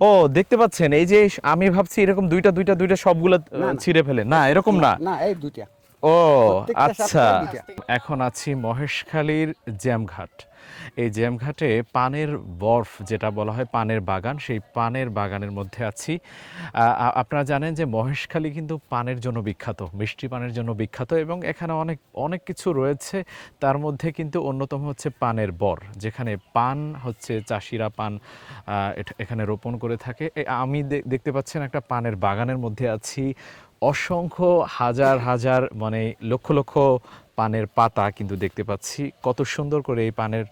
ও দেখতে পাচ্ছেন, এই যে আমি ভাবছি এরকম দুইটা দুইটা দুইটা সবগুলা না, না। ছিঁড়ে ফেলে, না এরকম না। না, এই দুইটা। ও প্রত্যেকটা আচ্ছা। সপ্তাহে দুইটা। এখন আছি মহেশখালীর জ্যামঘাট। এই জ্যামঘাটে পানের বরফ যেটা বলা হয় পানের বাগান, সেই পানের বাগানের মধ্যে আছি। আপনারা জানেন যে মহেশখালী কিন্তু পানের জন্য বিখ্যাত, মিষ্টি পানের জন্য বিখ্যাত, এবং এখানে অনেক অনেক কিছু রয়েছে। তার মধ্যে কিন্তু অন্যতম হচ্ছে পানের বর, যেখানে পান হচ্ছে চাষিরা পান এখানে রোপণ করে থাকে। আমি দেখতে পাচ্ছেন একটা পানের বাগানের মধ্যে আছি। অসংখ্য হাজার হাজার মানে লক্ষ লক্ষ পানের পাতা কিন্তু দেখতে পাচ্ছি। কত সুন্দর করে এই পানের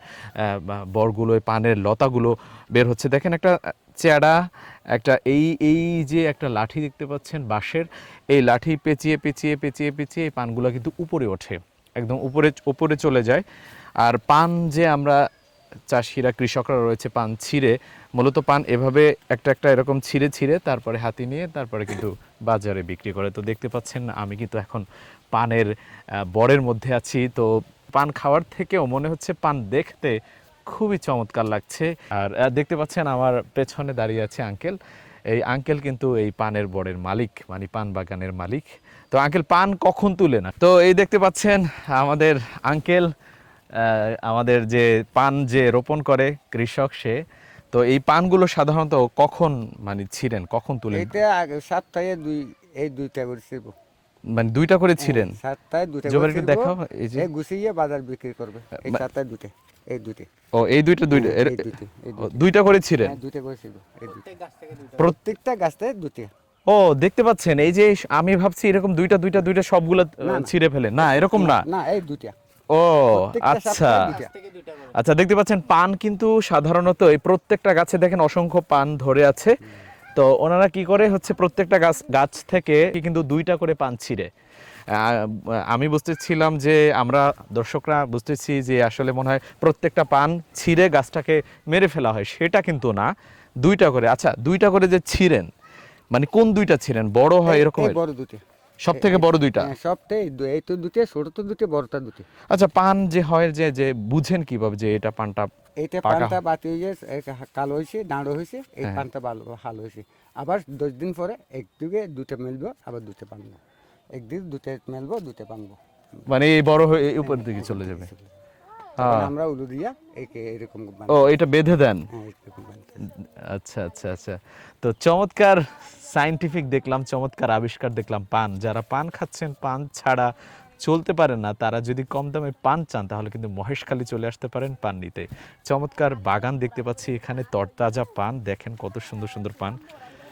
বরগুলো, এই পানের লতাগুলো বের হচ্ছে। দেখেন একটা চেয়ারা, একটা এই যে একটা লাঠি দেখতে পাচ্ছেন বাঁশের, এই লাঠি পেঁচিয়ে পেঁচিয়ে পেঁচিয়ে পেঁচিয়ে এই পানগুলো কিন্তু উপরে ওঠে, একদম উপরে উপরে চলে যায়। আর পান যে আমরা চাষিরা, কৃষকরা রয়েছে, পান ছিঁড়ে, মূলত পান এভাবে একটা একটা এরকম ছিঁড়ে ছিঁড়ে তারপরে হাতি নিয়ে তারপরে কিন্তু বাজারে বিক্রি করে। তো দেখতে পাচ্ছেন আমি কিন্তু এখন পানের বরের মধ্যে আছি। তো পান খাওয়ার থেকেও মনে হচ্ছে পান দেখতে খুবই চমৎকার লাগছে। আর দেখতে পাচ্ছেন আমার পেছনে দাঁড়িয়ে আছে আঙ্কেল। এই আঙ্কেল কিন্তু এই পানের বরের মালিক, মানে পান বাগানের মালিক। তো আঙ্কেল পান কখন তুলে না, তো এই দেখতে পাচ্ছেন আমাদের আঙ্কেল, আমাদের যে পান যে রোপণ করে কৃষক সে। তো এই পানগুলো সাধারণত কখন মানে ছিঁড়েন, কখন তুলেন? এইটা আগে সপ্তাহে এই দুইটা করে ছিড়বো। মানে দুইটা করে ছিঁড়েন? সপ্তাহে দুইটা করে জোবার একটু ছিড়বো। দেখাও এই যে। এই গুছিয়ে বাজার বিক্রি করবে। এই সপ্তাহে দুইটা। এই দুইটা। ও এই দুইটা দুইটা হ্যাঁ, এই দুইটা, এই দুইটা। দুইটা করে ছিঁড়েন? হ্যাঁ, দুইটা করে ছিড়বো। এই দুইটা। প্রত্যেকটা গাছ থেকে দুইটা। ও দেখতে পাচ্ছেন, এই যে আমি ভাবছি এরকম দুইটা দুইটা দুইটা সবগুলা না, না। ছিঁড়ে ফেলে, না এরকম না। না, এই দুইটা। ও প্রত্যেকটা আচ্ছা সপ্তাহে দুইটা। আচ্ছা, দেখতে পাচ্ছেন পান কিন্তু সাধারণত এই প্রত্যেকটা গাছে দেখেন অসংখ্য পান ধরে আছে। তো ওনারা কি করে হচ্ছে প্রত্যেকটা গাছ থেকে কিন্তু দুইটা করে পান ছিঁড়ে। আমি বুঝতেছিলাম যে আমরা দর্শকরা বুঝতেছি যে আসলে মনে হয় প্রত্যেকটা পান ছিঁড়ে গাছটাকে মেরে ফেলা হয়, সেটা কিন্তু না, দুইটা করে। আচ্ছা দুইটা করে যে ছিঁড়েন, মানে কোন দুইটা ছিঁড়েন, বড় হয় এরকম? এই বড় দুইটা। সব থেকে বড় দুইটা? হ্যাঁ, সবটাই এই তো দুইটা, ছোট তো দুইটা, বড়টা দুইটা। আচ্ছা পান যে হয় যে যে বুঝেন কিভাবে যে এটা পানটা এইটা পাকা পানটা হয়? বাতি হয়ে কালো হয়েছে, দাঁড়ো হয়েছে, এই হ্যাঁ। পানটা ভালো হয়েছে। আবার 10 দিন পরে একদিকে দুটো মেলবো, আবার দুটো পানবো। একদিন দুটো মেলবো, দুটো পানবো। মানে এই বড় হয়ে এই উপরের দিকে চলে যাবে? তখন আমরা উলু দিয়া এরকম ও বানাবো। এটা বেঁধে দেন? হ্যাঁ, এরকম বানাতে। আচ্ছা আচ্ছা আচ্ছা। তো চমৎকার সায়েন্টিফিক দেখলাম, চমৎকার আবিষ্কার দেখলাম। পান, যারা পান খাচ্ছেন, পান ছাড়া চলতে পারেন না, তারা যদি কম দামে পান চান তাহলে কিন্তু মহেশখালী চলে আসতে পারেন পান নিতে। চমৎকার বাগান দেখতে পাচ্ছি এখানে, তরতাজা পান, দেখেন কত সুন্দর সুন্দর পান।